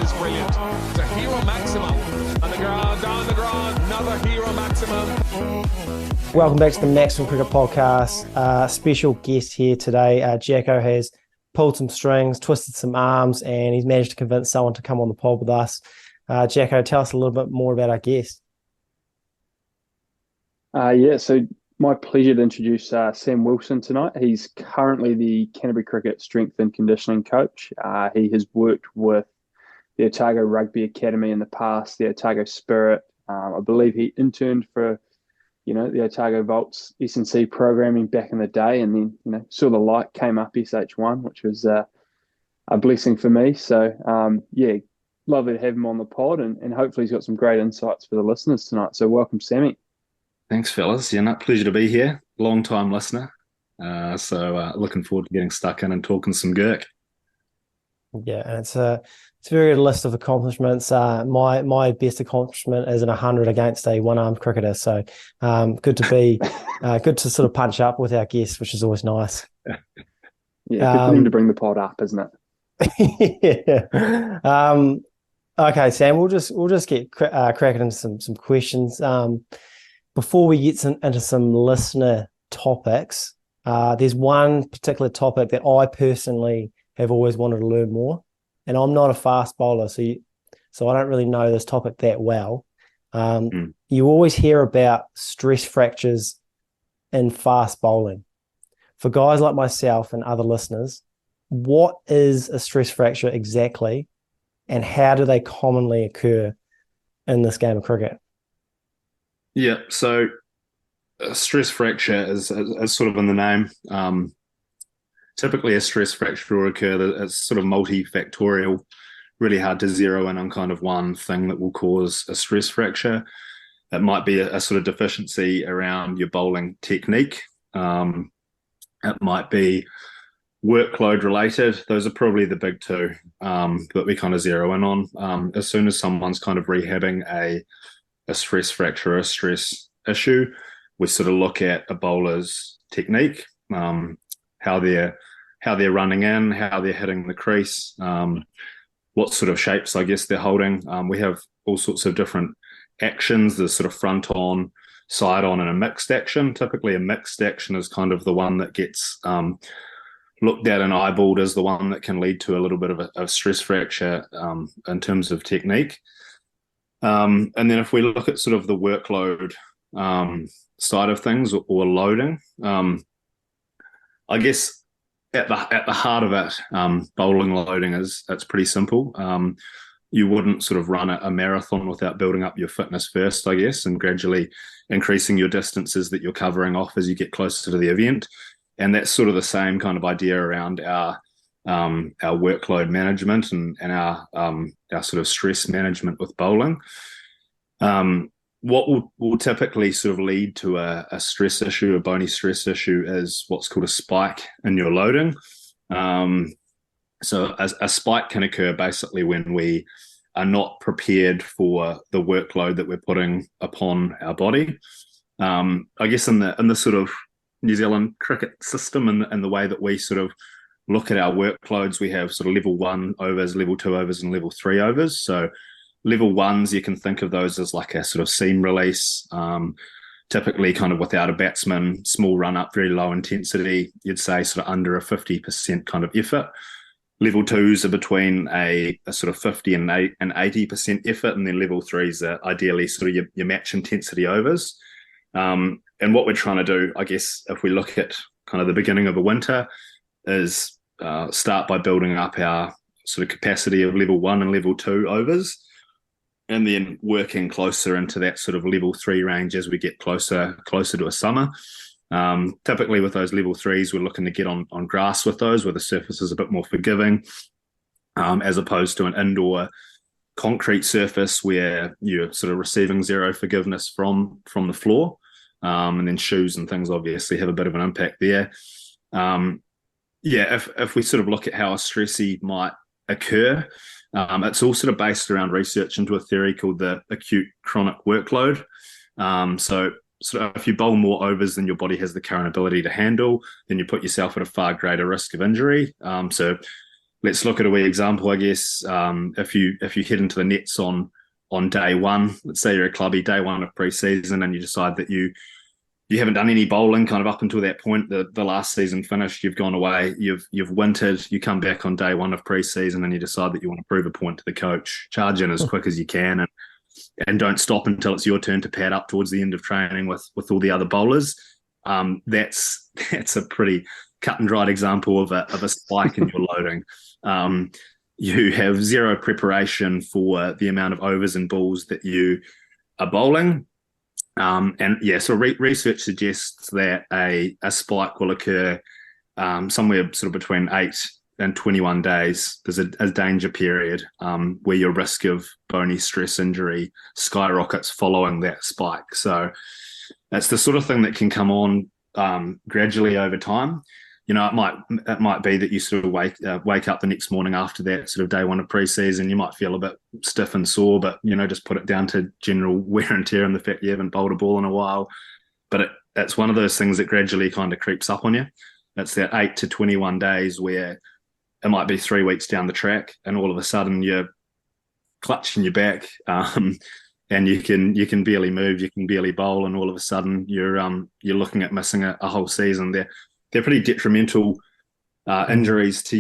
is brilliant. It's a hero maximum. On the ground, down the ground, another hero maximum. Welcome back to the Maximum Cricket Podcast. Special guest here today. Jacko has pulled some strings, twisted some arms, and he's managed to convince someone to come on the pod with us. Jacko, tell us a little bit more about our guest. So my pleasure to introduce Sam Wilson tonight. He's currently the Canterbury Cricket Strength and Conditioning Coach. He has worked with the Otago Rugby Academy in the past, the Otago Spirit. I believe he interned for, the Otago Volts S&C programming back in the day, and then, saw the light, came up SH1, which was a blessing for me. So, lovely to have him on the pod, and hopefully he's got some great insights for the listeners tonight. So welcome, Sammy. Thanks, fellas. Pleasure to be here. Long-time listener. So looking forward to getting stuck in and talking some Girk. Yeah, and it's a very good list of accomplishments. My best accomplishment is an 100 against a one-armed cricketer. So good to sort of punch up with our guests, which is always nice. Yeah, good for them to bring the pod up, isn't it? Yeah. Okay, Sam, we'll just get cracking into some questions. Before we get into some listener topics, there's one particular topic that I personally have always wanted to learn more, and I'm not a fast bowler, so I don't really know this topic that well. You always hear about stress fractures in fast bowling. For guys like myself and other listeners, what is a stress fracture exactly, and how do they commonly occur in this game of cricket? Yeah, so a stress fracture is sort of in the name. Typically, a stress fracture will occur. It's sort of multifactorial, really hard to zero in on kind of one thing that will cause a stress fracture. It might be a sort of deficiency around your bowling technique. It might be workload related. Those are probably the big two that we kind of zero in on. As soon as someone's kind of rehabbing a stress fracture or a stress issue, we sort of look at a bowler's technique, how they're running in, how they're hitting the crease, what sort of shapes, I guess, they're holding. We have all sorts of different actions. There's sort of front on, side on, and a mixed action. Typically, a mixed action is kind of the one that gets looked at and eyeballed as the one that can lead to a little bit of a stress fracture in terms of technique. And then if we look at sort of the workload side of things or loading, I guess at the heart of it, bowling loading it's pretty simple. You wouldn't sort of run a marathon without building up your fitness first, I guess, and gradually increasing your distances that you're covering off as you get closer to the event. And that's sort of the same kind of idea around our workload management and our sort of stress management with bowling. What will typically sort of lead to a stress issue, a bony stress issue, is what's called a spike in your loading. So a spike can occur basically when we are not prepared for the workload that we're putting upon our body. I guess in the sort of New Zealand cricket system and the way that we sort of look at our workloads, we have sort of level 1 overs, level 2 overs, and level 3 overs. So level 1s, you can think of those as like a sort of seam release, typically kind of without a batsman, small run up, very low intensity. You'd say sort of under a 50% kind of effort. Level 2s are between a sort of 50 and 80% effort, and then level 3s are ideally sort of your match intensity overs. And what we're trying to do, I guess, if we look at kind of the beginning of a winter, is start by building up our sort of capacity of level 1 and level 2 overs, and then working closer into that sort of level 3 range as we get closer to a summer. Typically with those level 3s, we're looking to get on grass with those, where the surface is a bit more forgiving, as opposed to an indoor concrete surface where you're sort of receiving zero forgiveness from the floor. And then shoes and things obviously have a bit of an impact there. If we sort of look at how a stressy might occur, it's all sort of based around research into a theory called the acute chronic workload. So sort of if you bowl more overs than your body has the current ability to handle, then you put yourself at a far greater risk of injury. So let's look at a wee example, I guess. If you head into the nets on day one, let's say you're a clubby, day one of pre-season, and you decide that you haven't done any bowling kind of up until that point, the last season finished, you've gone away, you've wintered, you come back on day one of pre-season and you decide that you want to prove a point to the coach, charge in as quick as you can and don't stop until it's your turn to pad up towards the end of training with all the other bowlers. That's a pretty cut and dried example of a spike in your loading. You have zero preparation for the amount of overs and balls that you are bowling. So research suggests that a spike will occur somewhere sort of between 8 and 21 days. There's a danger period where your risk of bony stress injury skyrockets following that spike. So that's the sort of thing that can come on gradually over time. You know, it might be that you sort of wake up the next morning after that sort of day one of pre-season, you might feel a bit stiff and sore, but, you know, just put it down to general wear and tear and the fact you haven't bowled a ball in a while. But it's one of those things that gradually kind of creeps up on you. It's that 8 to 21 days where it might be 3 weeks down the track and all of a sudden you're clutching your back and you can barely move, you can barely bowl, and all of a sudden you're looking at missing a whole season. They're pretty detrimental injuries to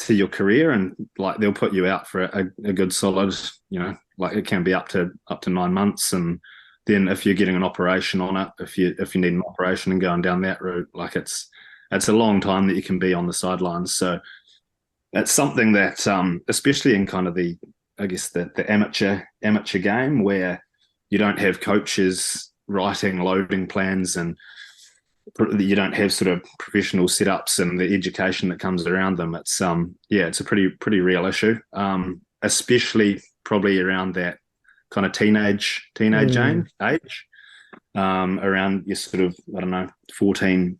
your career, and like they'll put you out for a good solid, you know, like it can be up to 9 months. And then if you're getting an operation on it, if you need an operation and going down that route, like it's a long time that you can be on the sidelines. So it's something that especially in kind of the amateur game where you don't have coaches writing loading plans and you don't have sort of professional setups and the education that comes around them. It's it's a pretty real issue, especially probably around that kind of teenage age, around your sort of, I don't know, 14,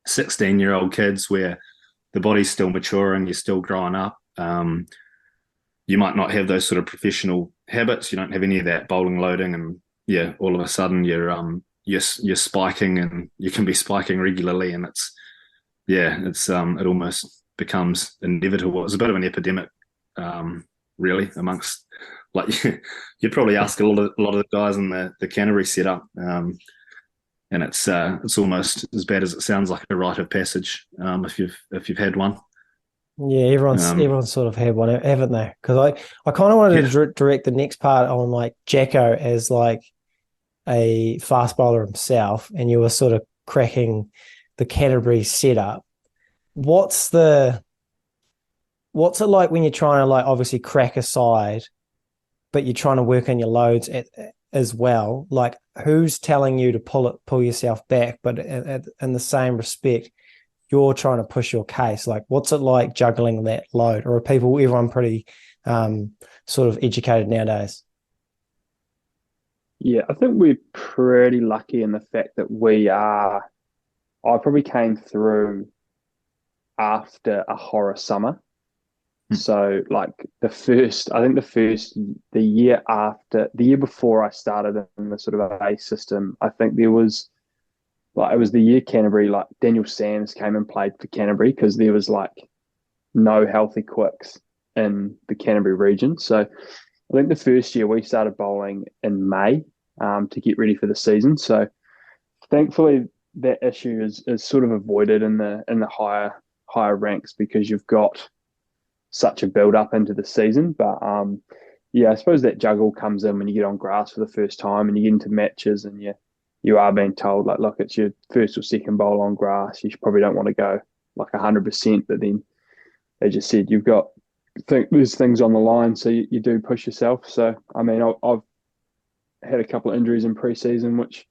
16-year-old kids where the body's still maturing, you're still growing up. You might not have those sort of professional habits. You don't have any of that bowling loading, and all of a sudden you're spiking, and you can be spiking regularly, and it almost becomes inevitable. It's a bit of an epidemic, really, amongst, like, you'd probably ask a lot of the guys in the Canterbury setup, and it's almost as bad as it sounds, like a rite of passage, if you've had one. Yeah, everyone's sort of had one, haven't they? Because I kind of wanted to direct the next part on like Jacko as like a fast bowler himself, and you were sort of cracking the Canterbury setup. What's it like when you're trying to, like, obviously crack a side, but you're trying to work on your loads as well? Like, who's telling you to pull yourself back, but in the same respect, you're trying to push your case? Like, what's it like juggling that load? Or are everyone pretty sort of educated nowadays? Yeah, I think we're pretty lucky in the fact that I probably came through after a horror summer. So like the year before I started in the sort of A system, I think it was the year Canterbury, like Daniel Sams came and played for Canterbury because there was like no healthy quicks in the Canterbury region. So I think the first year we started bowling in May to get ready for the season. So thankfully that issue is sort of avoided in the higher ranks because you've got such a build up into the season. But I suppose that juggle comes in when you get on grass for the first time and you get into matches and you are being told, like, look, it's your first or second bowl on grass. You probably don't want to go like 100%, but then they just said there's things on the line, so you do push yourself. So I mean, I've had a couple of injuries in pre-season, which,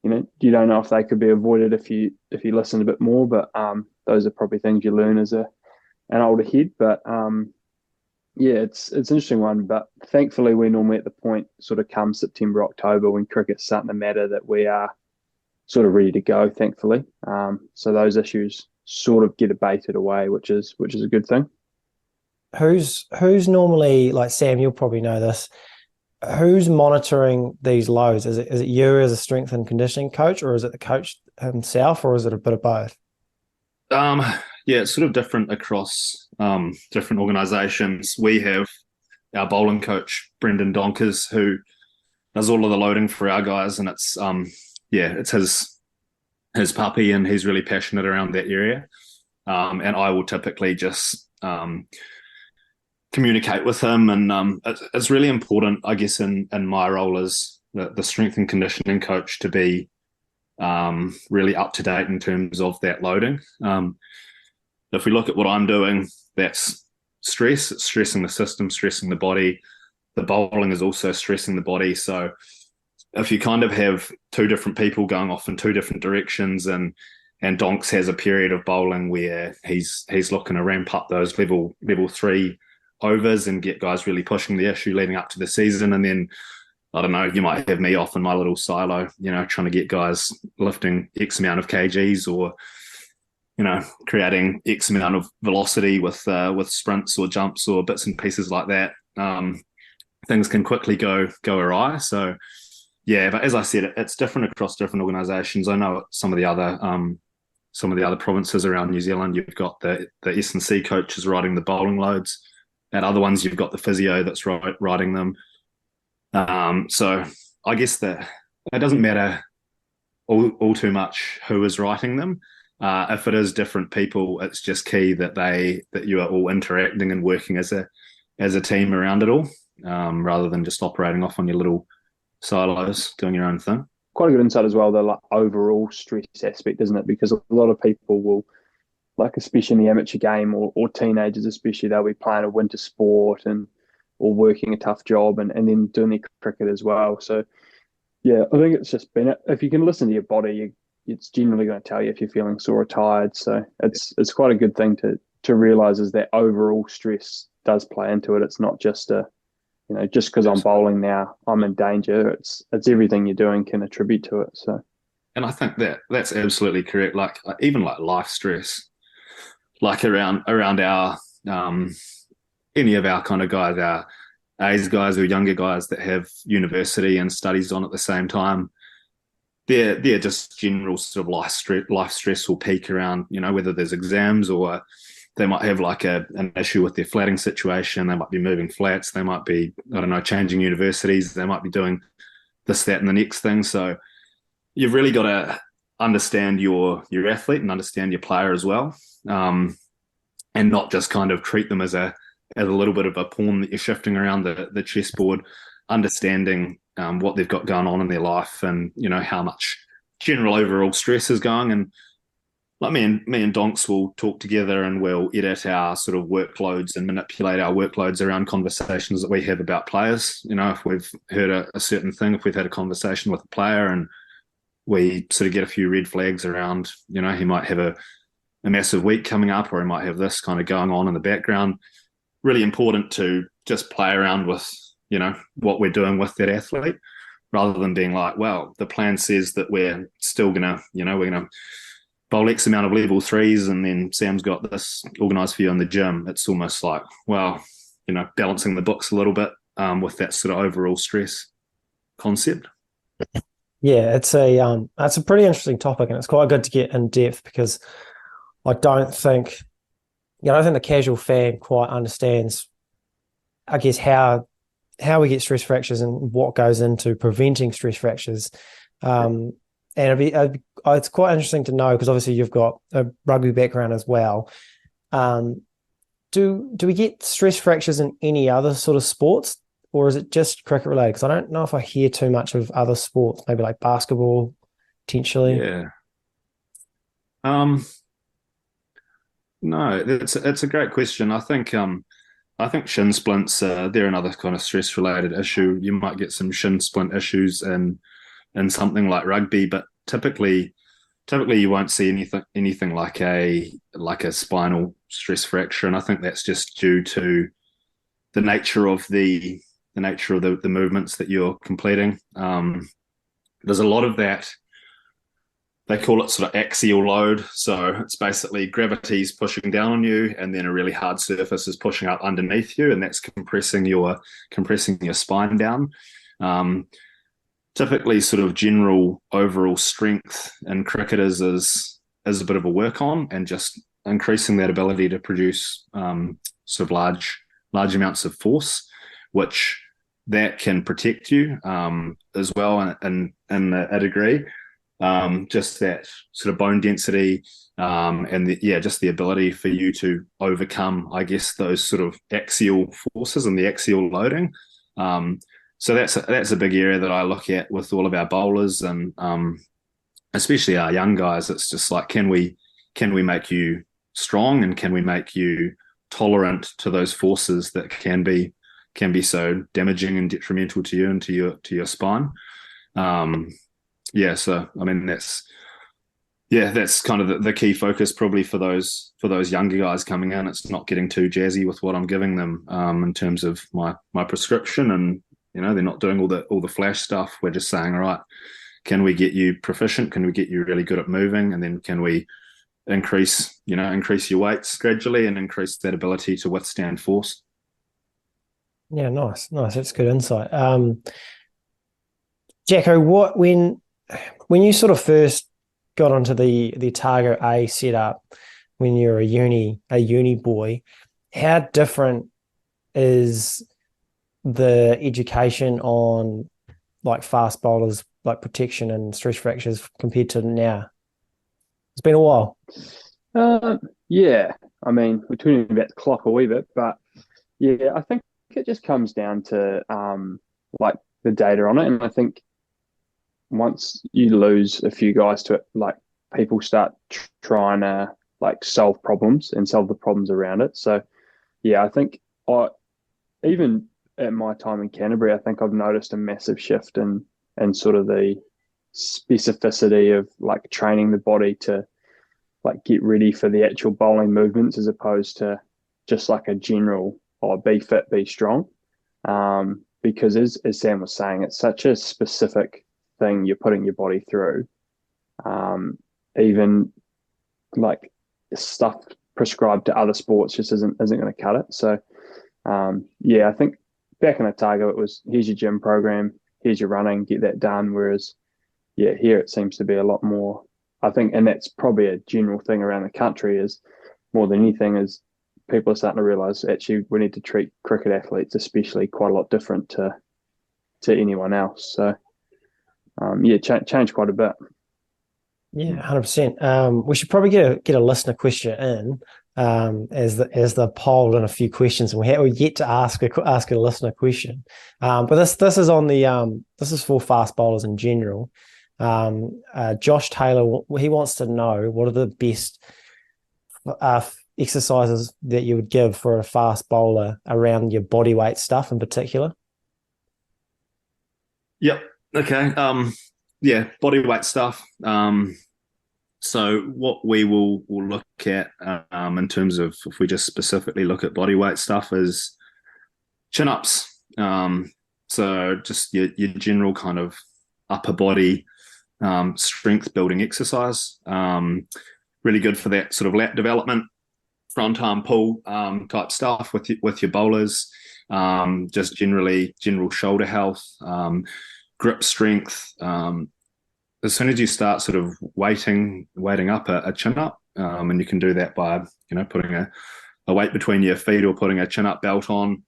you know, you don't know if they could be avoided if you listen a bit more. But those are probably things you learn as an older head. But it's an interesting one. But thankfully, we're normally at the point sort of come September, October when cricket's starting to matter that we are sort of ready to go. Thankfully, so those issues sort of get abated away, which is a good thing. Who's normally, like, Sam, you'll probably know this, who's monitoring these loads? Is it you as a strength and conditioning coach, or is it the coach himself, or is it a bit of both? It's sort of different across different organisations. We have our bowling coach, Brendan Donkers, who does all of the loading for our guys, and it's his puppy, and he's really passionate around that area. And I will typically just communicate with him, and it's really important, I guess, in my role as the strength and conditioning coach to be really up to date in terms of that loading. If we look at what I'm doing, that's stress. It's stressing the system, stressing the body. The bowling is also stressing the body. So if you kind of have two different people going off in two different directions, and Donks has a period of bowling where he's looking to ramp up those level 3 overs and get guys really pushing the issue leading up to the season, and then I don't know, you might have me off in my little silo, trying to get guys lifting X amount of kgs, or creating X amount of velocity with sprints or jumps or bits and pieces like that. Things can quickly go awry. So yeah, but as I said, it's different across different organisations. I know some of the other provinces around New Zealand, you've got the S&C coaches riding the bowling loads. At other ones, you've got the physio that's riding them. So I guess that it doesn't matter all too much who is writing them. If it is different people, it's just key that you are all interacting and working as a team around it all, rather than just operating off on your little silos, doing your own thing. Quite a good insight as well, the overall stress aspect, isn't it? Because a lot of people will, especially in the amateur game, or teenagers especially, they'll be playing a winter sport or working a tough job and then doing their cricket as well. So yeah, I think it's just been, if you can listen to your body, it's generally going to tell you if you're feeling sore or tired. So it's quite a good thing to realise, is that overall stress does play into it. It's not just just because I'm bowling now, I'm in danger. It's everything you're doing can attribute to it. So, and I think that's absolutely correct. Even life stress, around our any of our kind of guys, our A's guys or younger guys that have university and studies on at the same time, they're just general sort of life stress will peak around, whether there's exams, or they might have an issue with their flatting situation. They might be moving flats. They might be, I don't know, changing universities. They might be doing this, that, and the next thing. So you've really got to understand your athlete and understand your player as well, and not just kind of treat them as a little bit of a pawn that you're shifting around the chessboard. Understanding what they've got going on in their life, and how much general overall stress is going. And me and Donks will talk together, and we'll edit our sort of workloads and manipulate our workloads around conversations that we have about players. If we've heard a certain thing, if we've had a conversation with a player and we sort of get a few red flags around, he might have a massive week coming up, or he might have this kind of going on in the background. Really important to just play around with, what we're doing with that athlete, rather than being like, well, the plan says that we're still going to, we're going to bowl X amount of level 3s, and then Sam's got this organised for you in the gym. It's almost like, well, balancing the books a little bit with that sort of overall stress concept. Yeah, it's a pretty interesting topic, and it's quite good to get in depth, because I don't think the casual fan quite understands, I guess, how we get stress fractures and what goes into preventing stress fractures. And it's quite interesting to know, because obviously you've got a rugby background as well. Do we get stress fractures in any other sort of sports, or is it just cricket related? Because I don't know if I hear too much of other sports, maybe like basketball, potentially. Yeah. No, it's a great question. I think shin splints, they're another kind of stress related issue. You might get some shin splint issues in something like rugby, but typically you won't see anything like a spinal stress fracture, and I think that's just due to the nature of the movements that you're completing. There's a lot of that. They call it sort of axial load. So it's basically gravity's pushing down on you, and then a really hard surface is pushing up underneath you, and that's compressing your spine down. Typically, sort of general overall strength in cricketers is a bit of a work on, and just increasing that ability to produce sort of large amounts of force, which that can protect you as well in a degree. Just that sort of bone density and just the ability for you to overcome, I guess, those sort of axial forces and the axial loading. So that's a big area that I look at with all of our bowlers, and especially our young guys. It's just like, can we make you strong, and can we make you tolerant to those forces that can be so damaging and detrimental to you and to your spine. So I mean that's kind of the key focus probably for those younger guys coming in. It's not getting too jazzy with what I'm giving them in terms of my prescription, and they're not doing all the flash stuff. We're just saying, all right, can we get you proficient? Can we get you really good at moving? And then can we increase your weights gradually and increase that ability to withstand force? Yeah, nice. That's good insight. Jacko, when you sort of first got onto the Otago A setup when you're a uni boy, how different is the education on like fast bowlers, like protection and stress fractures compared to now? It's been a while. Yeah, I mean, we're talking about the clock a wee bit, but yeah, I think it just comes down to like the data on it, and I think once you lose a few guys to it, like people start trying to like solve problems and solve the problems around it. So yeah, I think even at my time in Canterbury, I think I've noticed a massive shift in sort of the specificity of like training the body to like get ready for the actual bowling movements, as opposed to just like a general be fit, be strong. Because as Sam was saying, it's such a specific thing you're putting your body through. Even like stuff prescribed to other sports just isn't going to cut it. So I think back in Otago, it was, here's your gym program, here's your running, get that done. Whereas here it seems to be a lot more, I think, and that's probably a general thing around the country, is more than anything is people are starting to realise actually we need to treat cricket athletes especially quite a lot different to anyone else. So change quite a bit. Yeah, 100%. We should probably get a listener question in as the poll and a few questions, and we yet to ask a listener question. But this is on the this is for fast bowlers in general. Josh Taylor, he wants to know what are the best exercises that you would give for a fast bowler around your body weight stuff in particular. Yep. Okay. Body weight stuff. So what we will look at in terms of, if we just specifically look at body weight stuff, is chin-ups. So just your general kind of upper body strength building exercise. Really good for that sort of lat development, front arm pull type stuff with your bowlers. Just general shoulder health, grip strength. As soon as you start sort of weighting up a chin up, and you can do that by putting a weight between your feet or putting a chin up belt on,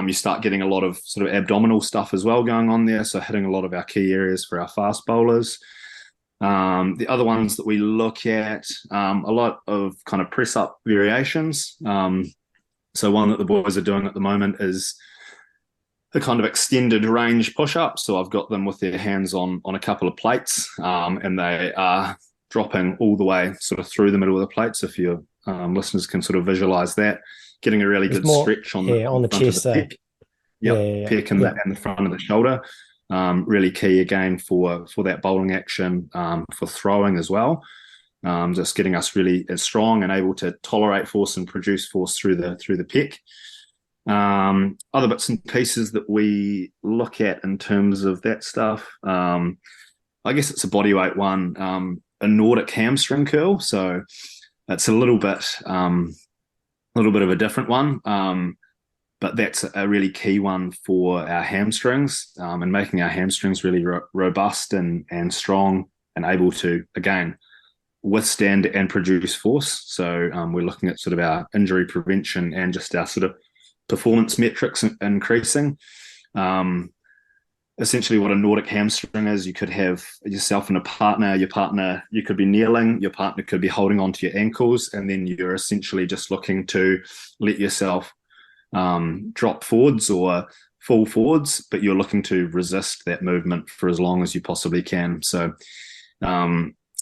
you start getting a lot of sort of abdominal stuff as well going on there. So hitting a lot of our key areas for our fast bowlers. The other ones that we look at, a lot of kind of press up variations. So one that the boys are doing at the moment is the kind of extended range push-ups. So I've got them with their hands on a couple of plates, and they are dropping all the way sort of through the middle of the plates. If your listeners can sort of visualize that, getting a really good stretch on the chest, pec. Pec and the front of the shoulder. Really key again for that bowling action, for throwing as well. Just getting us really strong and able to tolerate force and produce force through the pec. Other bits and pieces that we look at in terms of that stuff, I guess it's a bodyweight one, a Nordic hamstring curl. So it's a little bit of a different one, but that's a really key one for our hamstrings, and making our hamstrings really robust and strong and able to, again, withstand and produce force. So we're looking at sort of our injury prevention and just our sort of performance metrics increasing. Essentially what a Nordic hamstring is, you could have yourself and a partner. Your partner, you could be kneeling, your partner could be holding onto your ankles, and then you're essentially just looking to let yourself drop forwards or fall forwards, but you're looking to resist that movement for as long as you possibly can. So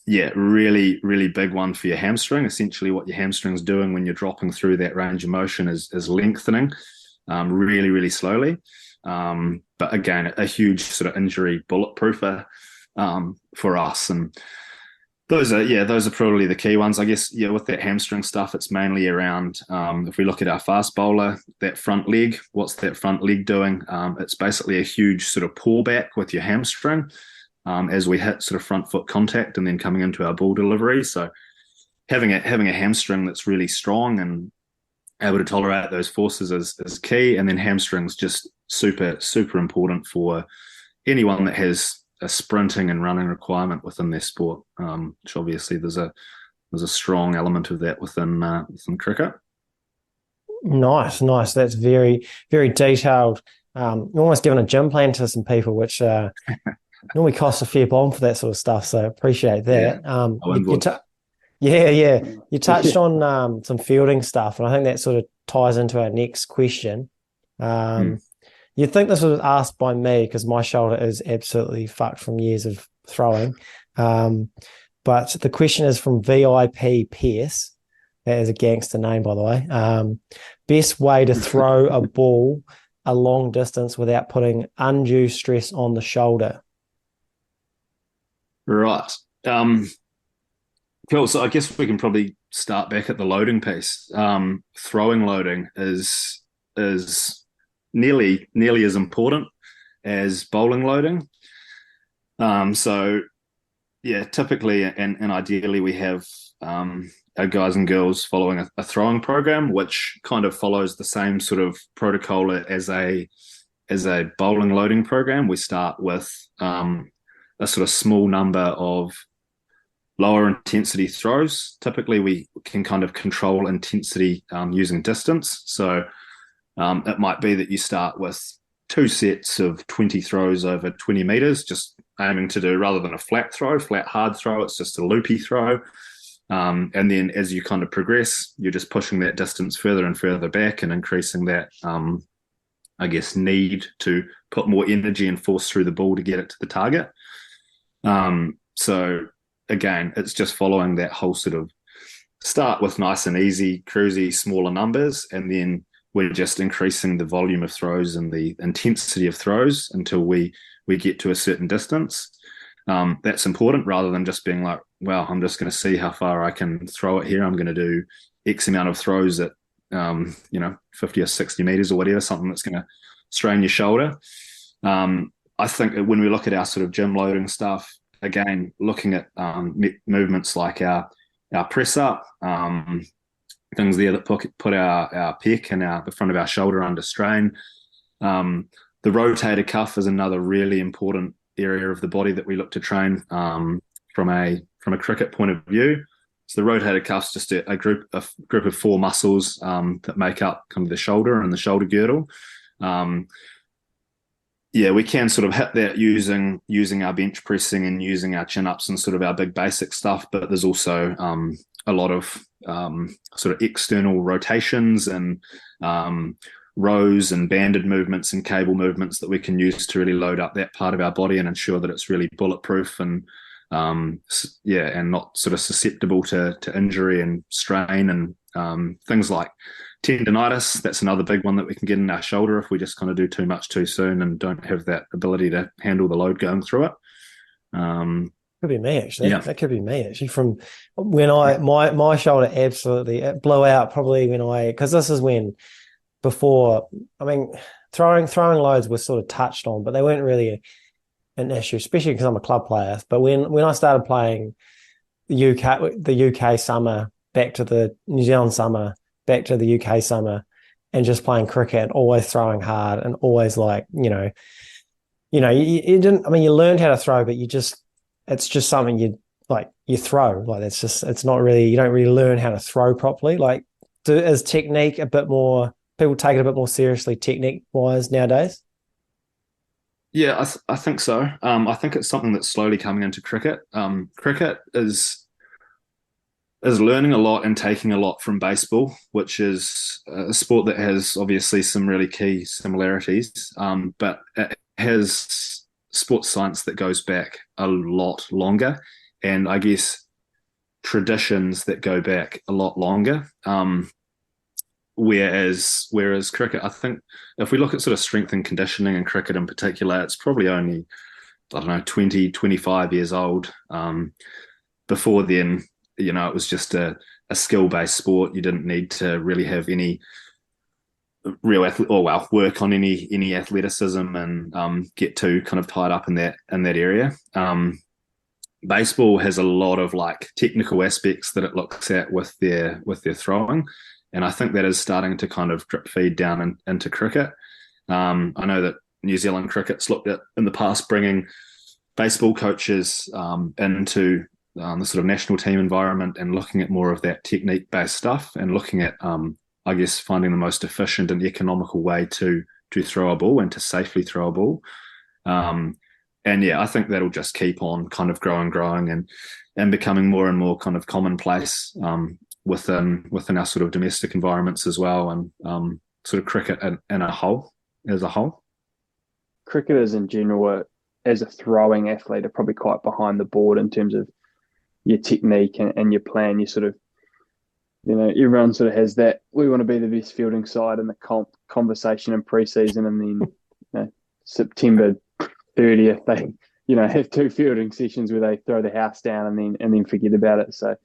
really, really big one for your hamstring. Essentially what your hamstring's doing when you're dropping through that range of motion is lengthening really, really slowly. But again, a huge sort of injury bulletproofer for us. And those are probably the key ones. I guess, with that hamstring stuff, it's mainly around, if we look at our fast bowler, that front leg, what's that front leg doing? It's basically a huge sort of pullback with your hamstring as we hit sort of front foot contact and then coming into our ball delivery. So having a hamstring that's really strong and able to tolerate those forces is key. And then hamstrings just super, super important for anyone that has a sprinting and running requirement within their sport, which obviously there's a strong element of that within cricket. Nice. That's very, very detailed. You're almost giving a gym plan to some people, which normally costs a fair bomb for that sort of stuff. So appreciate that. You touched on some fielding stuff, and I think that sort of ties into our next question. You'd think this was asked by me because my shoulder is absolutely fucked from years of throwing. But the question is from VIP Pierce. That is a gangster name, by the way. Best way to throw a ball a long distance without putting undue stress on the Right. Cool. So I guess we can probably start back at the loading piece. Throwing loading is nearly as important as bowling loading. Typically and ideally we have our guys and girls following a throwing program, which kind of follows the same sort of protocol as a bowling loading program. We start with a sort of small number of lower intensity throws. Typically we can kind of control intensity using distance. So it might be that you start with 2 sets of 20 throws over 20 meters, just aiming to do, rather than a flat hard throw, it's just a loopy throw. And then as you kind of progress, you're just pushing that distance further and further back and increasing that, need to put more energy and force through the ball to get it to the target. So again, it's just following that whole sort of start with nice and easy, cruisy, smaller numbers, and then we're just increasing the volume of throws and the intensity of throws until we get to a certain distance. That's important, rather than just being like, well, I'm just going to see how far I can throw it here. I'm going to do X amount of throws at 50 or 60 meters or whatever, something that's going to strain your shoulder. I think when we look at our sort of gym loading stuff, again, looking at movements like our press up, things there that put our pec and the front of our shoulder under strain. The rotator cuff is another really important area of the body that we look to train from a cricket point of view. So the rotator cuff's just a group of 4 muscles that make up kind of the shoulder and the shoulder girdle. We can sort of hit that using our bench pressing and using our chin-ups and sort of our big basic stuff, but there's also a lot of sort of external rotations and rows and banded movements and cable movements that we can use to really load up that part of our body and ensure that it's really bulletproof and not sort of susceptible to injury and strain and things like tendinitis. That's another big one that we can get in our shoulder if we just kind of do too much too soon and don't have that ability to handle the load going through it. Could be me actually. Yeah. That could be me actually. From when my shoulder absolutely it blew out probably because this is when before. I mean, throwing loads was sort of touched on, but they weren't really an issue, especially because I'm a club player. But when I started playing the UK summer, back to the New Zealand summer, back to the UK summer, and just playing cricket and always throwing hard and always you didn't. I mean, you learned how to throw, but it's just something like you throw. Like it's not really, you don't really learn how to throw properly. Like is technique a bit more, people take it a bit more seriously technique wise nowadays? Yeah, I think so. I think it's something that's slowly coming into cricket. Cricket is learning a lot and taking a lot from baseball, which is a sport that has obviously some really key similarities, but it has sports science that goes back a lot longer, and I guess traditions that go back a lot longer. Whereas cricket, I think if we look at sort of strength and conditioning and cricket in particular, it's probably only, I don't know, 20, 25 years old. Before then, it was just a skill-based sport. You didn't need to really have any real work on any athleticism and get too kind of tied up in that area. Baseball has a lot of like technical aspects that it looks at with their throwing, and I think that is starting to kind of drip feed down into cricket. I know that New Zealand cricket's looked at in the past bringing baseball coaches into the sort of national team environment and looking at more of that technique-based stuff and looking at, I guess, finding the most efficient and economical way to throw a ball and to safely throw a ball. And yeah, I think that'll just keep on kind of growing and becoming more and more kind of commonplace within our sort of domestic environments as well, and sort of cricket as a whole. Cricketers in general, as a throwing athlete, are probably quite behind the board in terms of your technique and your plan. You sort of, everyone sort of has that, we want to be the best fielding side in the conversation in pre-season, and then September 30th they have 2 fielding sessions where they throw the house down and then forget about it. So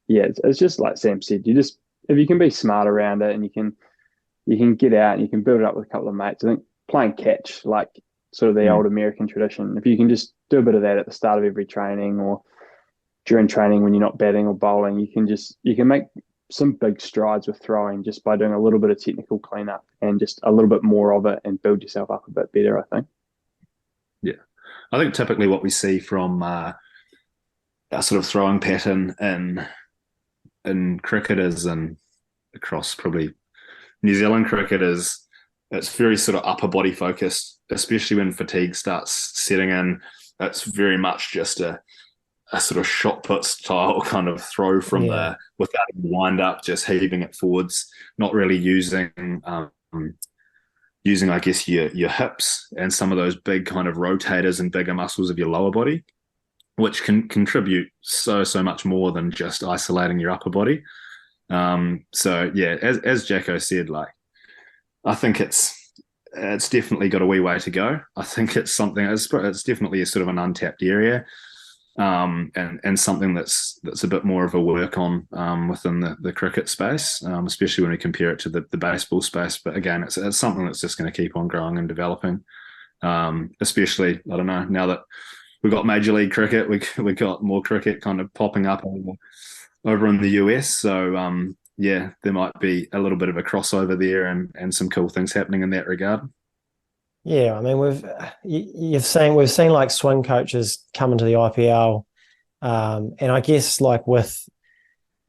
yeah, it's just like Sam said, if you can be smart around it and you can get out and you can build it up with a couple of mates. I think playing catch, like sort of the old American tradition, if you can just do a bit of that at the start of every training or during training when you're not batting or bowling, you can make some big strides with throwing just by doing a little bit of technical cleanup and just a little bit more of it, and build yourself up a bit better, I think. Yeah. I think typically what we see from our sort of throwing pattern in cricketers and across probably New Zealand cricket is it's very sort of upper body focused, especially when fatigue starts setting in. It's very much just a sort of shot put style kind of throw from without a wind up, just heaving it forwards, not really using I guess your hips and some of those big kind of rotators and bigger muscles of your lower body, which can contribute so much more than just isolating your upper body. So yeah, as Jacko said, like I think it's definitely got a wee way to go. I think it's definitely a sort of an untapped area. And something that's a bit more of a work on within the cricket space, especially when we compare it to the baseball space. But again, it's something that's just going to keep on growing and developing. Especially, I don't know, now that we've got Major League Cricket, we got more cricket kind of popping up over in the US. So yeah, there might be a little bit of a crossover there and some cool things happening in that regard. Yeah, I mean, we've seen like swing coaches come into the IPL, and I guess like with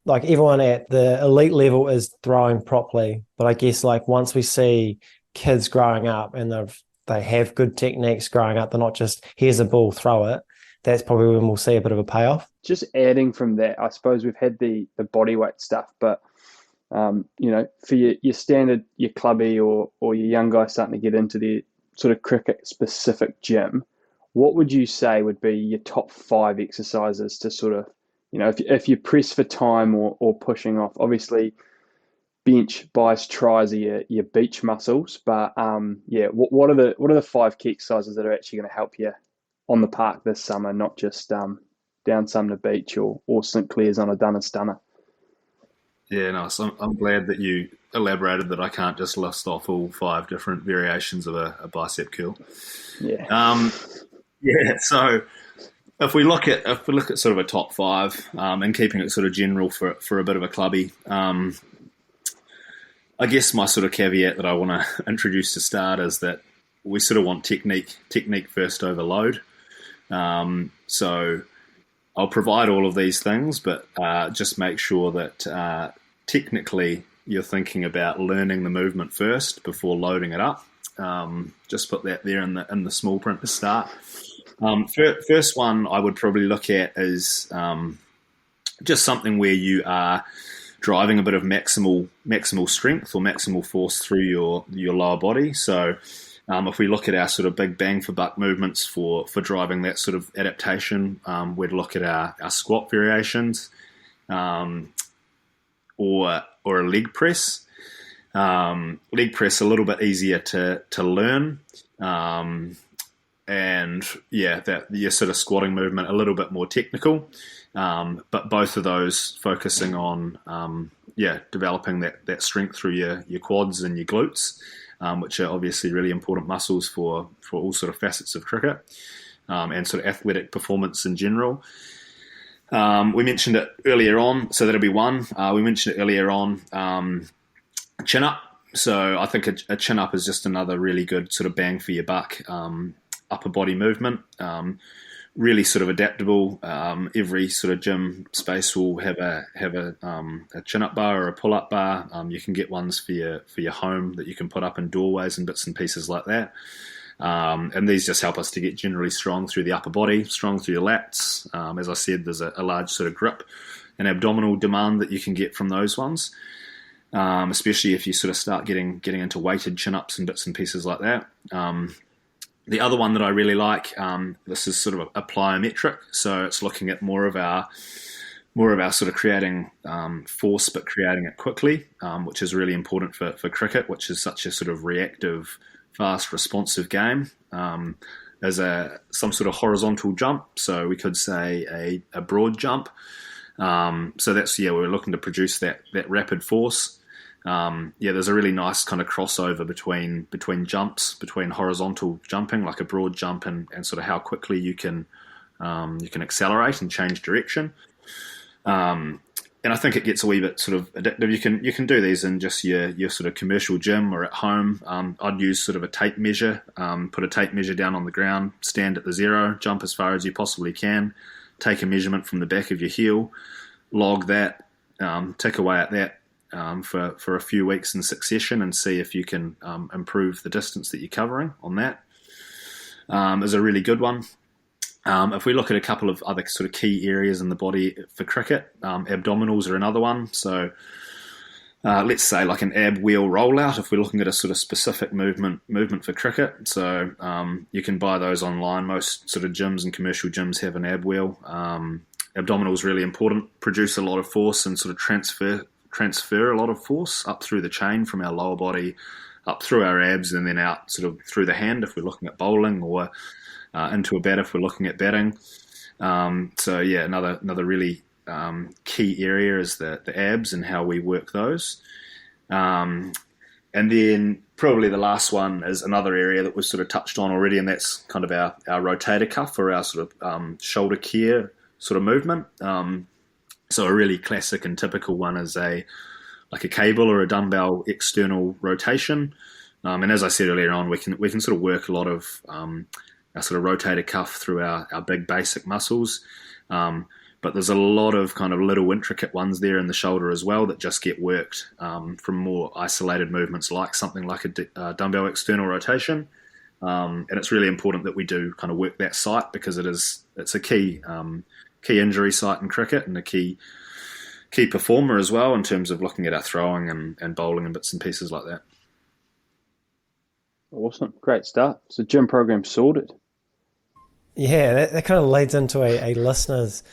like everyone at the elite level is throwing properly, but I guess like once we see kids growing up and they have good techniques growing up, they're not just here's a ball, throw it. That's probably when we'll see a bit of a payoff. Just adding from that, I suppose we've had the body weight stuff, but for your standard, your clubby or your young guy starting to get into the sort of cricket specific gym, what would you say would be your top 5 exercises to sort of, if you press for time or pushing off? Obviously bench, biceps, tries are your beach muscles, but what are the 5 key exercises that are actually going to help you on the park this summer, not just down Sumner Beach or St Clair's on a Dunner Stunner? Yeah, nice. I'm glad that you elaborated that I can't just list off all 5 different variations of a bicep curl. Yeah. So if we look at sort of a top 5 and keeping it sort of general for a bit of a clubby, I guess my sort of caveat that I want to introduce to start is that we sort of want technique first over load. So I'll provide all of these things, but just make sure that technically you're thinking about learning the movement first before loading it up. Just put that there in the small print to start. First one I would probably look at is just something where you are driving a bit of maximal strength or maximal force through your lower body. So if we look at our sort of big bang for buck movements for driving that sort of adaptation, we'd look at our squat variations or a leg press. Leg press a little bit easier to learn. And yeah, that your sort of squatting movement a little bit more technical, but both of those focusing on developing that strength through your quads and your glutes, which are obviously really important muscles for all sort of facets of cricket, and sort of athletic performance in general. We mentioned it earlier on, so that'll be one. We mentioned it earlier on, chin up. So I think a chin up is just another really good sort of bang for your buck upper body movement. Really sort of adaptable. Every sort of gym space will have a chin up bar or a pull up bar. You can get ones for your home that you can put up in doorways and bits and pieces like that. And these just help us to get generally strong through the upper body, strong through your lats. As I said, there's a large sort of grip and abdominal demand that you can get from those ones. Especially if you sort of start getting into weighted chin ups and bits and pieces like that. The other one that I really like, this is sort of a plyometric, so it's looking at more of our sort of creating force, but creating it quickly, which is really important for cricket, which is such a sort of reactive, fast, responsive game. As some sort of horizontal jump, so we could say a broad jump. So that's we're looking to produce that rapid force. There's a really nice kind of crossover between jumps, between horizontal jumping, like a broad jump, and sort of how quickly you can accelerate and change direction. And I think it gets a wee bit sort of addictive. You can do these in just your sort of commercial gym or at home. I'd use sort of a tape measure, put a tape measure down on the ground, stand at the zero, jump as far as you possibly can, take a measurement from the back of your heel, log that, tick away at that for a few weeks in succession, and see if you can improve the distance that you're covering on that. Is a really good one. If we look at a couple of other sort of key areas in the body for cricket, abdominals are another one. So let's say like an ab wheel rollout, if we're looking at a sort of specific movement for cricket. So you can buy those online. Most sort of gyms and commercial gyms have an ab wheel. Abdominal is really important, produce a lot of force and sort of transfer a lot of force up through the chain from our lower body up through our abs and then out sort of through the hand if we're looking at bowling, or into a bat if we're looking at batting. Another really key area is the abs and how we work those. And then probably the last one is another area that we've sort of touched on already, and that's kind of our rotator cuff, or our sort of shoulder care sort of movement. So a really classic and typical one is like a cable or a dumbbell external rotation. And as I said earlier on, we can sort of work a lot of our sort of rotator cuff through our big basic muscles. But there's a lot of kind of little intricate ones there in the shoulder as well that just get worked from more isolated movements, like something like a dumbbell external rotation. And it's really important that we do kind of work that site, because it's a key injury site in cricket and a key performer as well in terms of looking at our throwing and bowling and bits and pieces like that. Awesome. Great start. So gym program sorted. Yeah, that kind of leads into a listener's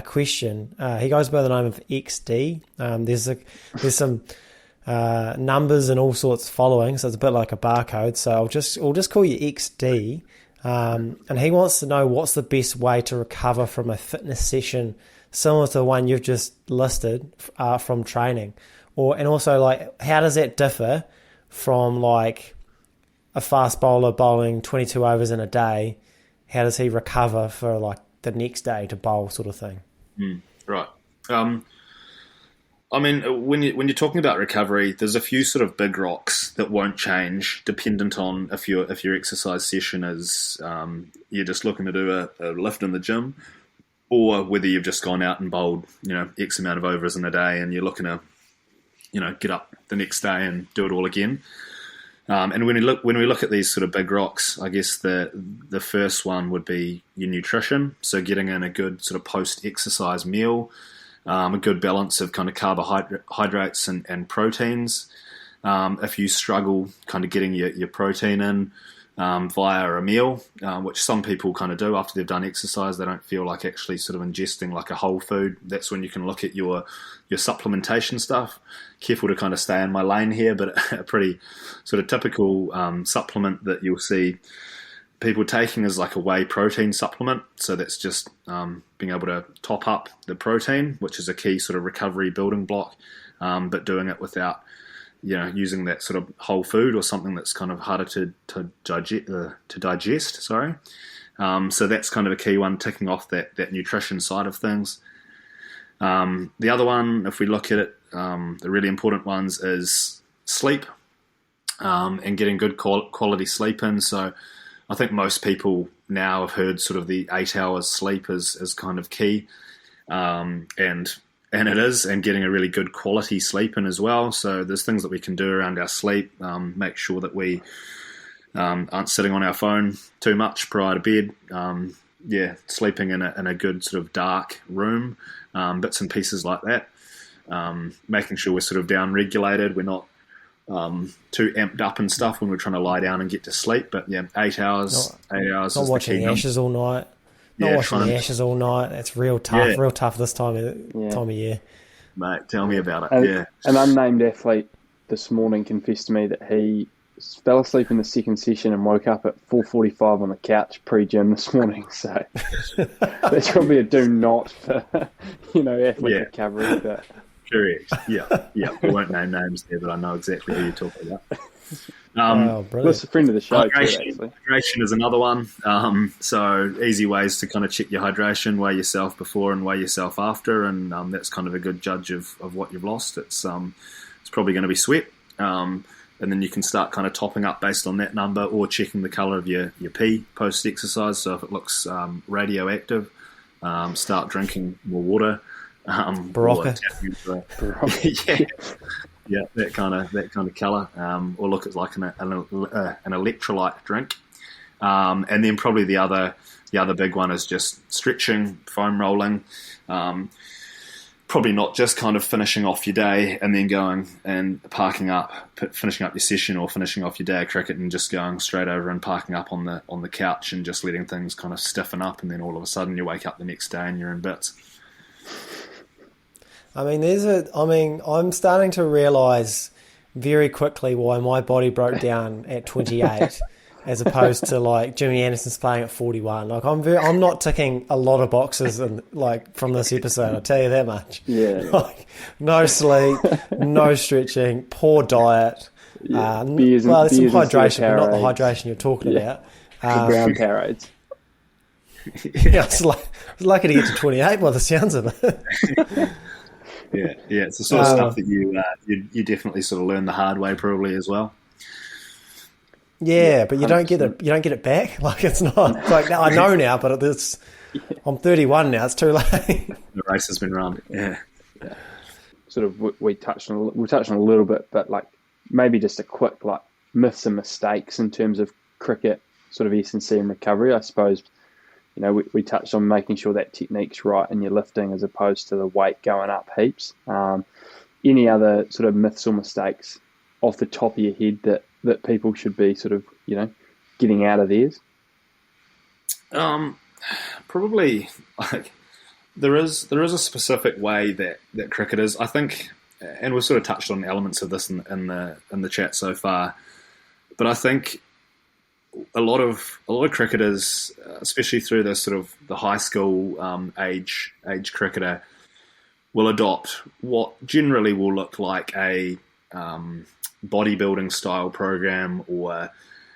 question. He goes by the name of XD. There's some numbers and all sorts following, so it's a bit like a barcode. So we'll just call you XD. And he wants to know what's the best way to recover from a fitness session similar to the one you've just listed from training, and also like how does that differ from like a fast bowler bowling 22 overs in a day? How does he recover for like the next day to bowl, sort of thing? Right. I mean, when you're talking about recovery, there's a few sort of big rocks that won't change, dependent on if your exercise session is you're just looking to do a lift in the gym, or whether you've just gone out and bowled, X amount of overs in a day, and you're looking to, get up the next day and do it all again. And when we look at these sort of big rocks, I guess the first one would be your nutrition. So getting in a good sort of post-exercise meal, a good balance of kind of carbohydrates and proteins. If you struggle kind of getting your protein in via a meal, which some people kind of do after they've done exercise, they don't feel like actually sort of ingesting like a whole food. That's when you can look at your supplementation stuff. Careful to kind of stay in my lane here, but a pretty sort of typical supplement that you'll see people taking is like a whey protein supplement. So that's just being able to top up the protein, which is a key sort of recovery building block, but doing it without using that sort of whole food or something that's kind of harder to digest. Sorry. So that's kind of a key one, ticking off that nutrition side of things. The other one, if we look at it, the really important ones is sleep, and getting good quality sleep in. So I think most people now have heard sort of the 8 hours sleep is kind of key. And it is, and getting a really good quality sleep in as well. So there's things that we can do around our sleep, make sure that we aren't sitting on our phone too much prior to bed. Sleeping in a good sort of dark room, bits and pieces like that. Making sure we're sort of down regulated. We're not too amped up and stuff when we're trying to lie down and get to sleep. But 8 hours. 8 hours. Not is watching the Ashes all night. Not watching the Ashes all night. That's real tough. Real tough this time of year. Mate, tell me about it. An unnamed athlete this morning confessed to me that he fell asleep in the second session and woke up at 4:45 on the couch pre-gym this morning. So that's probably a do not for athlete recovery. But correct. Yeah. We won't name names there, but I know exactly who you're talking about. That's a friend of the show. Hydration is another one. So easy ways to kind of check your hydration, weigh yourself before and weigh yourself after, and that's kind of a good judge of what you've lost. It's probably going to be sweat, and then you can start kind of topping up based on that number, or checking the colour of your pee post exercise. So if it looks radioactive, start drinking more water. Barocca. Yeah, that kind of colour, or look at like an electrolyte drink, and then probably the other big one is just stretching, foam rolling. Probably not just kind of finishing off your day and then going and finishing up your session or finishing off your day of cricket and just going straight over and parking up on the couch and just letting things kind of stiffen up, and then all of a sudden you wake up the next day and you're in bits. I mean, I'm starting to realise very quickly why my body broke down at 28 as opposed to like Jimmy Anderson's playing at 41. Like I'm not ticking a lot of boxes from this episode, I'll tell you that much. Yeah. Like, no sleep, no stretching, poor diet. There's some hydration, but not the hydration you're talking about. Brown Powerades. I was lucky to get to 28 by the sounds of it. Yeah, it's the sort of stuff that you definitely sort of learn the hard way probably as well. Yeah, but you don't get it. You don't get it back. Like it's not like I know now, but I'm 31 now. It's too late. The race has been run. Yeah. Sort of we touched on a little bit, but like maybe just a quick like myths and mistakes in terms of cricket sort of S&C and recovery. I suppose we touched on making sure that technique's right in your lifting as opposed to the weight going up heaps. Any other sort of myths or mistakes off the top of your head that people should be sort of, getting out of theirs? Probably like there is a specific way that cricket is, I think, and we've sort of touched on elements of this in the chat so far, but I think a lot of cricketers, especially through the sort of the high school age cricketer, will adopt what generally will look like a bodybuilding style program, or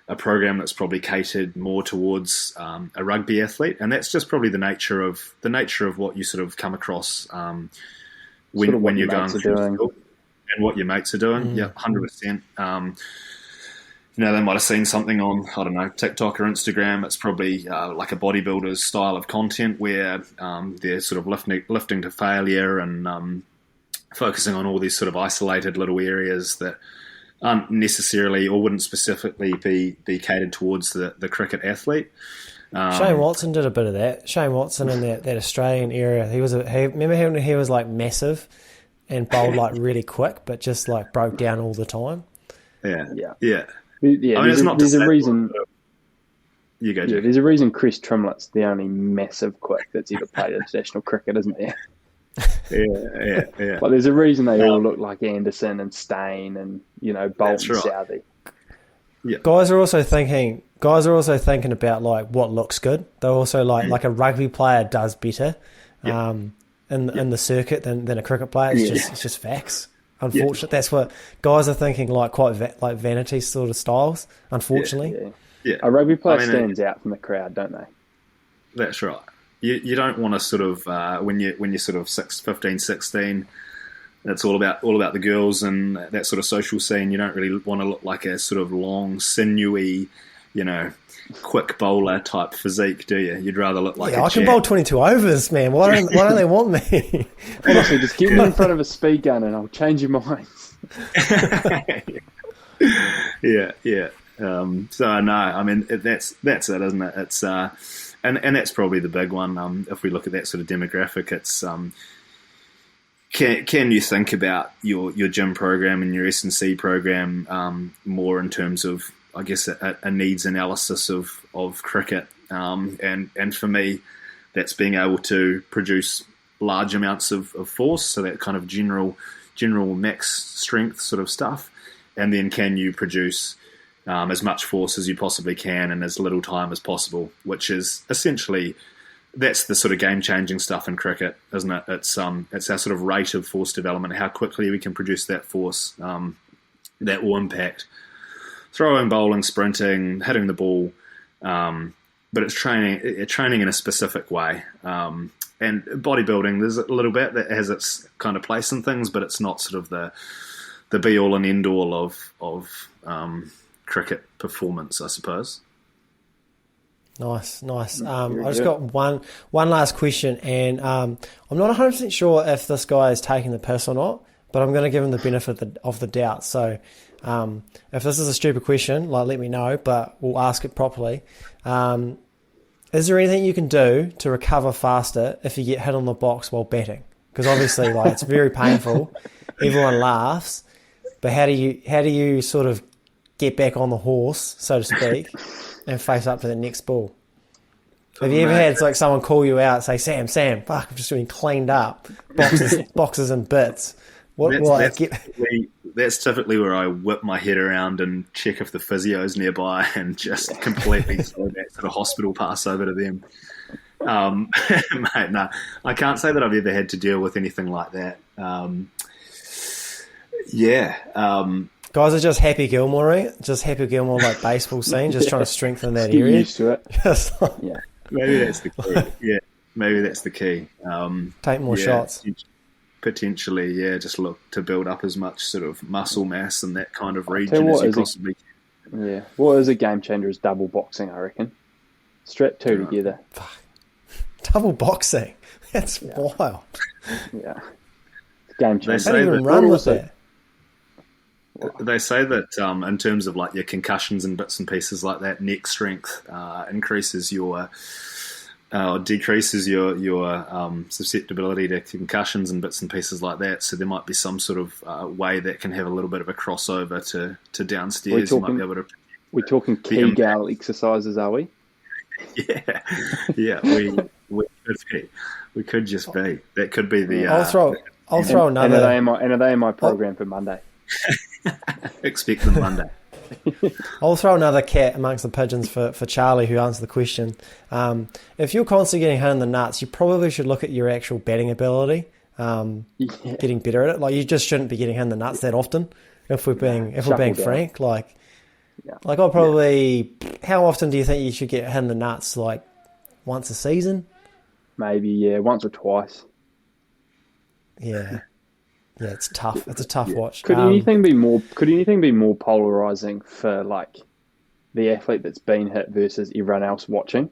a program that's probably catered more towards a rugby athlete, and that's just probably the nature of what you sort of come across when you're going through school, and what your mates are doing. Yeah, 100%. they might have seen something on, I don't know, TikTok or Instagram. It's probably like a bodybuilder's style of content where they're sort of lifting to failure and focusing on all these sort of isolated little areas that aren't necessarily or wouldn't specifically be catered towards the cricket athlete. Shane Watson did a bit of that. Shane Watson in that Australian area, remember him? He was like massive and bowled like really quick, but just like broke down all the time. Yeah. Yeah, I mean, there's a reason. You go, Yeah, Jacko. there's a reason Chris Trimlett's the only massive quick that's ever played international cricket, isn't there? Yeah. But there's a reason they all look like Anderson and Stain and Bolt and Southey. Yeah. Guys are also thinking about like what looks good. They're also like a rugby player does better in the circuit than a cricket player. It's just facts. Unfortunately, that's what guys are thinking. Like quite like vanity sort of styles. Unfortunately, yeah. A rugby player stands out from the crowd, don't they? That's right. You don't want to sort of when you're sort of 15, 16. It's all about the girls and that sort of social scene. You don't really want to look like a sort of long, sinewy, quick bowler type physique, do you? You'd rather look like I can bowl 22 overs, man. Why don't they want me? Honestly, just get me in front of a speed gun and I'll change your minds. Yeah. So no, I mean that's it, isn't it? It's and that's probably the big one. If we look at that sort of demographic, it's Can you think about your gym program and your S&C program more in terms of, I guess, a needs analysis of cricket? And for me, that's being able to produce large amounts of force, so that kind of general max strength sort of stuff. And then can you produce as much force as you possibly can in as little time as possible, which is essentially... That's the sort of game-changing stuff in cricket, isn't it? It's our sort of rate of force development, how quickly we can produce that force that will impact throwing, bowling, sprinting, hitting the ball. But it's training in a specific way. And bodybuilding, there's a little bit that has its kind of place in things, but it's not sort of the be-all and end-all of cricket performance, I suppose. Nice. I just got one last question, and I'm not 100% sure if this guy is taking the piss or not, but I'm going to give him the benefit of the doubt. So if this is a stupid question, let me know, but we'll ask it properly. Is there anything you can do to recover faster if you get hit on the box while batting? Because obviously, it's very painful. Everyone laughs, but how do you sort of get back on the horse, so to speak, and face up to the next ball? Have you ever had someone call you out, say, Sam, fuck, I've just been cleaned up, boxes and bits? That's typically where I whip my head around and check if the physio's nearby and just completely throw that sort of hospital pass over to them. Mate, no, I can't say that I've ever had to deal with anything like that. Guys are just Happy Gilmore, like baseball scene, just trying to strengthen that area. Used to it. Maybe that's the key. Yeah, maybe that's the key. Take more shots. Potentially, just look to build up as much sort of muscle mass in that kind of region as you possibly can. Yeah, what is a game changer is double boxing, I reckon. Strap two together. Fuck. Double boxing? That's wild. Yeah. Game changer. How do you even run with that? They say that in terms of like your concussions and bits and pieces like that, neck strength increases your decreases your susceptibility to concussions and bits and pieces like that. So there might be some sort of way that can have a little bit of a crossover to downstairs. You might be able to. We're talking Kegel exercises, are we? Yeah. We could just be. That could be the. I'll throw another. And are they in my program for Monday? Expect them Monday. I'll throw another cat amongst the pigeons for Charlie, who answered the question. If you're constantly getting hit in the nuts, you probably should look at your actual batting ability, getting better at it. Like, you just shouldn't be getting hit in the nuts that often. If we're being frank, I'll probably. How often do you think you should get hit in the nuts? Like once a season? Maybe once or twice. Yeah. yeah, it's tough. It's a tough watch. Could anything be more? Could anything be more polarizing for like the athlete that's been hit versus everyone else watching?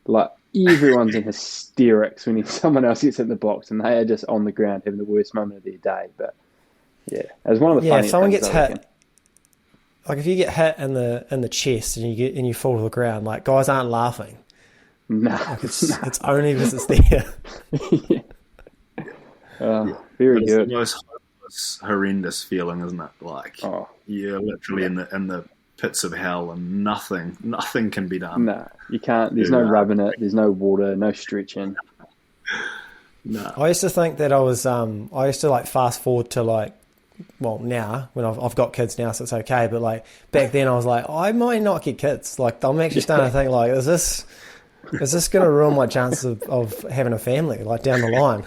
Like everyone's in hysterics when someone else gets hit in the box, and they are just on the ground having the worst moment of their day. But yeah, as one of the if someone gets things, hit, like if you get hit in the chest and you fall to the ground, like guys aren't laughing. No, like it's only because it's there. Yeah. Very it's good. the most horrendous feeling, isn't it? Like you're literally in the pits of hell, and nothing can be done. No, you can't. There's no rubbing it. There's no water. No stretching. No. I used to think that I used to like fast forward to like, well, now when I've got kids now, so it's okay. But like back then, I was like, I might not get kids. Like I'm actually starting to think like, is this going to ruin my chances of having a family like down the line?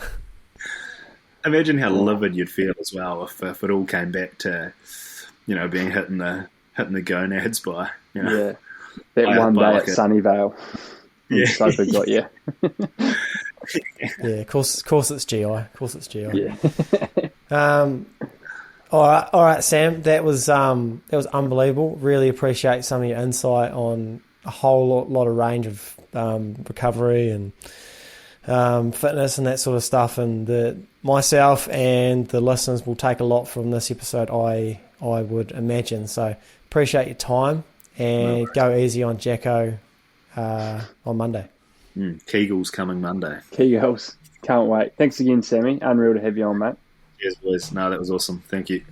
Imagine how livid you'd feel as well if it all came back to, being hitting the gonads by, that one day at Sunnyvale. Yeah, Sofa got you. Yeah, of course it's GI. Of course it's GI. Yeah. All right, Sam. That was unbelievable. Really appreciate some of your insight on a whole lot of range of recovery and fitness and that sort of stuff. And myself and the listeners will take a lot from this episode, I would imagine. So appreciate your time, and go easy on Jacko on Monday. Kegel's coming Monday. Kegels. Can't wait. Thanks again, Sammy. Unreal to have you on, mate. Cheers, boys. No, that was awesome. Thank you.